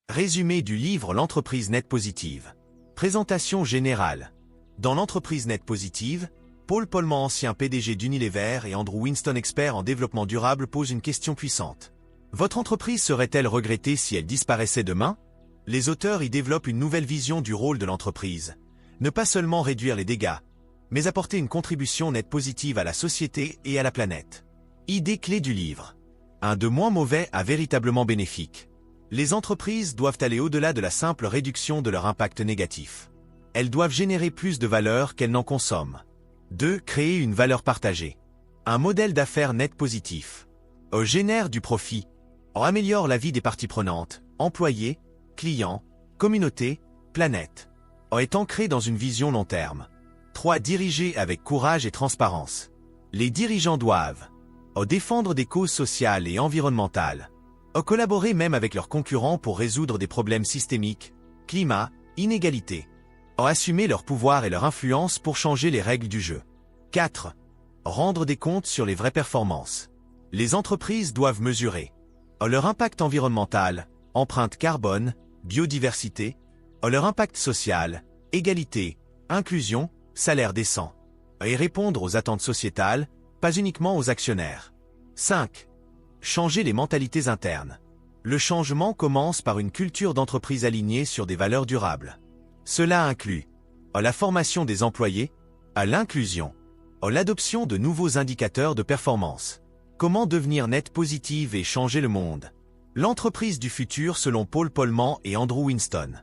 Résumé du livre L'entreprise nette positive. Présentation générale. Dans l'entreprise nette positive, Paul Polman, ancien PDG d'Unilever, et Andrew Winston, expert en développement durable, posent une question puissante. Votre entreprise serait-elle regrettée si elle disparaissait demain? Les auteurs y développent une nouvelle vision du rôle de l'entreprise. Ne pas seulement réduire les dégâts, mais apporter une contribution nette positive à la société et à la planète. Idée clé du livre. Un de moins mauvais à véritablement bénéfique. Les entreprises doivent aller au-delà de la simple réduction de leur impact négatif. Elles doivent générer plus de valeur qu'elles n'en consomment. 2. Créer une valeur partagée. Un modèle d'affaires net positif. Génère du profit. Améliore la vie des parties prenantes, employés, clients, communauté, planète. Est ancré dans une vision long terme. 3. Diriger avec courage et transparence. Les dirigeants doivent défendre des causes sociales et environnementales. Collaborer même avec leurs concurrents pour résoudre des problèmes systémiques, climat, inégalité. Assumer leur pouvoir et leur influence pour changer les règles du jeu. 4. Rendre des comptes sur les vraies performances. Les entreprises doivent mesurer leur impact environnemental, empreinte carbone, biodiversité, leur impact social, égalité, inclusion, salaire décent, et répondre aux attentes sociétales, pas uniquement aux actionnaires. 5. Changer les mentalités internes. Le changement commence par une culture d'entreprise alignée sur des valeurs durables. Cela inclut la formation des employés, l'inclusion, l'adoption de nouveaux indicateurs de performance. Comment devenir net positive et changer le monde? L'entreprise du futur selon Paul Polman et Andrew Winston.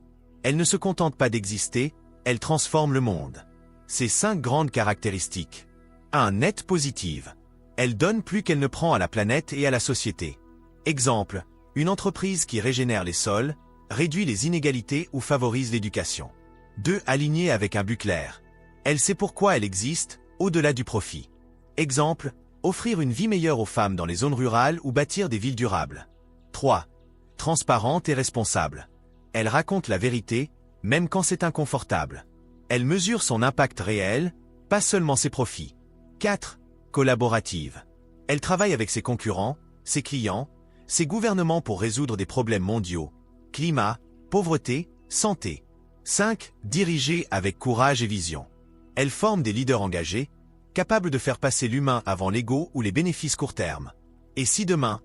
Elle ne se contente pas d'exister, elle transforme le monde. Ces 5 grandes caractéristiques. 1. Net positive. Elle donne plus qu'elle ne prend à la planète et à la société. Exemple, une entreprise qui régénère les sols, réduit les inégalités ou favorise l'éducation. 2. Alignée avec un but clair. Elle sait pourquoi elle existe, au-delà du profit. Exemple, offrir une vie meilleure aux femmes dans les zones rurales ou bâtir des villes durables. 3. Transparente et responsable. Elle raconte la vérité, même quand c'est inconfortable. Elle mesure son impact réel, pas seulement ses profits. 4. Collaborative. Elle travaille avec ses concurrents, ses clients, ses gouvernements pour résoudre des problèmes mondiaux. Climat, pauvreté, santé. 5. Dirigée avec courage et vision. Elle forme des leaders engagés, capables de faire passer l'humain avant l'ego ou les bénéfices court terme. Et si demain,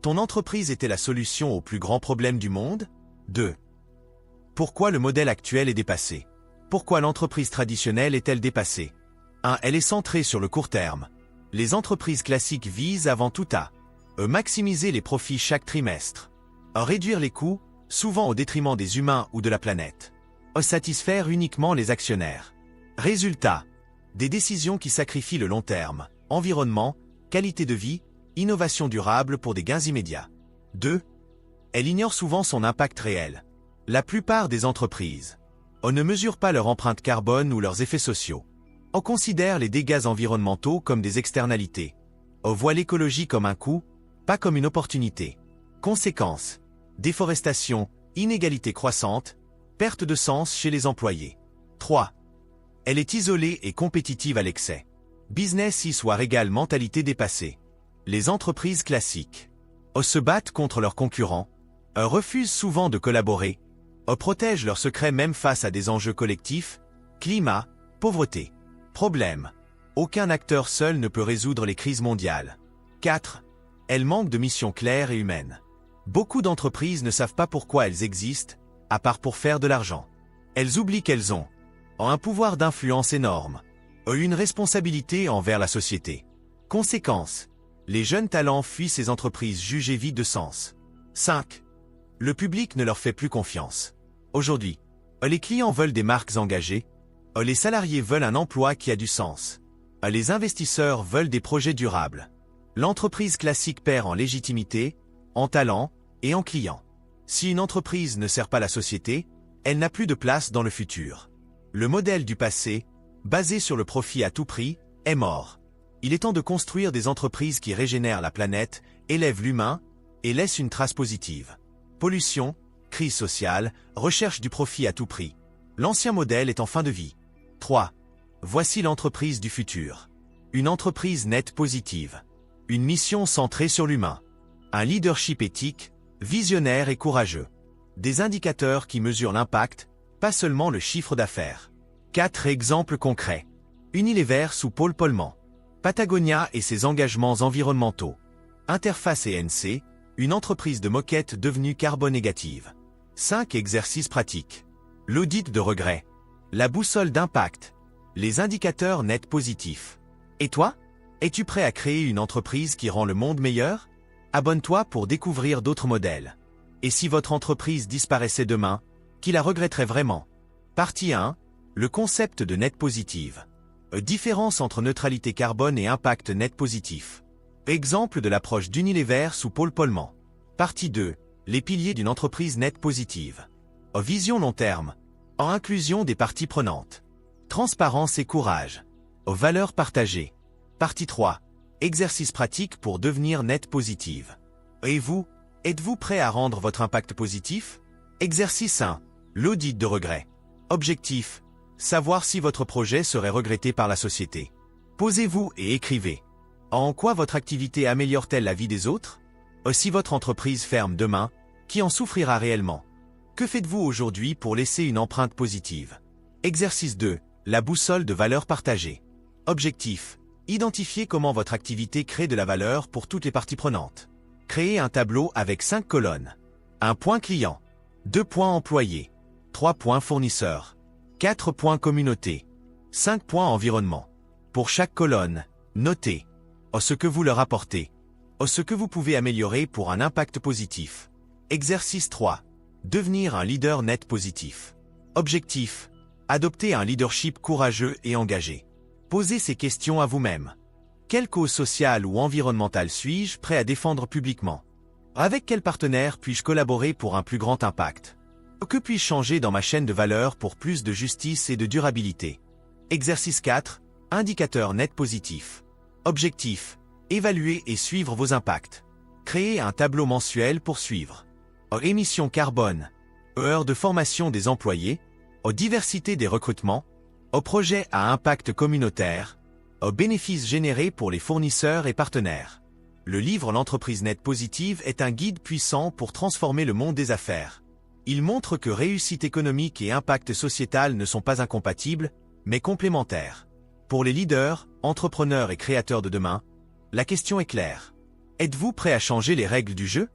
ton entreprise était la solution aux plus grands problèmes du monde? 2. Pourquoi le modèle actuel est dépassé? Pourquoi l'entreprise traditionnelle est-elle dépassée? 1. Elle est centrée sur le court terme. Les entreprises classiques visent avant tout à maximiser les profits chaque trimestre, réduire les coûts, souvent au détriment des humains ou de la planète, satisfaire uniquement les actionnaires. Résultat, des décisions qui sacrifient le long terme, environnement, qualité de vie, innovation durable pour des gains immédiats. 2. Elle ignore souvent son impact réel. La plupart des entreprises ne mesurent pas leur empreinte carbone ou leurs effets sociaux. On considère les dégâts environnementaux comme des externalités. On voit l'écologie comme un coût, pas comme une opportunité. Conséquences: déforestation, inégalité croissante, perte de sens chez les employés. 3. Elle est isolée et compétitive à l'excès. Business is-war égale mentalité dépassée. Les entreprises classiques se battent contre leurs concurrents, refusent souvent de collaborer, protègent leurs secrets même face à des enjeux collectifs, climat, pauvreté. Problème: aucun acteur seul ne peut résoudre les crises mondiales. 4. Elle manque de mission claire et humaine. Beaucoup d'entreprises ne savent pas pourquoi elles existent, à part pour faire de l'argent. Elles oublient qu'elles ont un pouvoir d'influence énorme, une responsabilité envers la société. Conséquence: les jeunes talents fuient ces entreprises jugées vides de sens. 5. Le public ne leur fait plus confiance. Aujourd'hui, les clients veulent des marques engagées, les salariés veulent un emploi qui a du sens, les investisseurs veulent des projets durables. L'entreprise classique perd en légitimité, en talent et en clients. Si une entreprise ne sert pas la société, elle n'a plus de place dans le futur. Le modèle du passé, basé sur le profit à tout prix, est mort. Il est temps de construire des entreprises qui régénèrent la planète, élèvent l'humain et laissent une trace positive. Pollution, crise sociale, recherche du profit à tout prix. L'ancien modèle est en fin de vie. 3. Voici l'entreprise du futur. Une entreprise nette positive. Une mission centrée sur l'humain. Un leadership éthique, visionnaire et courageux. Des indicateurs qui mesurent l'impact, pas seulement le chiffre d'affaires. 4 exemples concrets. Unilever sous Paul Polman. Patagonia et ses engagements environnementaux. Interface ENC, une entreprise de moquette devenue carbone négative. 5 exercices pratiques. L'audit de regret. La boussole d'impact. Les indicateurs nets positifs. Et toi? Es-tu prêt à créer une entreprise qui rend le monde meilleur? Abonne-toi pour découvrir d'autres modèles. Et si votre entreprise disparaissait demain, qui la regretterait vraiment? Partie 1. Le concept de net positive. Différence entre neutralité carbone et impact net positif. Exemple de l'approche d'Unilever sous Paul Polman. Partie 2. Les piliers d'une entreprise net positive. Vision long terme. Inclusion des parties prenantes. Transparence et courage. Valeurs partagées. Partie 3. Exercice pratique pour devenir net positive. Et vous, êtes-vous prêt à rendre votre impact positif? Exercice 1. L'audit de regret. Objectif. Savoir si votre projet serait regretté par la société. Posez-vous et écrivez. En quoi votre activité améliore-t-elle la vie des autres? Si votre entreprise ferme demain, qui en souffrira réellement? Que faites-vous aujourd'hui pour laisser une empreinte positive? Exercice 2. La boussole de valeurs partagées. Objectif. Identifiez comment votre activité crée de la valeur pour toutes les parties prenantes. Créez un tableau avec 5 colonnes. 1 point client. 2 points employés. 3 points fournisseurs. 4 points communauté. 5 points environnement. Pour chaque colonne, notez ce que vous leur apportez, ce que vous pouvez améliorer pour un impact positif. Exercice 3. Devenir un leader net positif. Objectif. Adopter un leadership courageux et engagé. Posez ces questions à vous-même. Quelle cause sociale ou environnementale suis-je prêt à défendre publiquement? Avec quel partenaire puis-je collaborer pour un plus grand impact? Que puis-je changer dans ma chaîne de valeur pour plus de justice et de durabilité? Exercice 4. Indicateur net positif. Objectif. Évaluer et suivre vos impacts. Créer un tableau mensuel pour suivre. Émissions carbone. Heures de formation des employés. Diversité des recrutements. Projet à impact communautaire. Bénéfices générés pour les fournisseurs et partenaires. Le livre L'entreprise net positive est un guide puissant pour transformer le monde des affaires. Il montre que réussite économique et impact sociétal ne sont pas incompatibles, mais complémentaires. Pour les leaders, entrepreneurs et créateurs de demain, la question est claire. Êtes-vous prêt à changer les règles du jeu?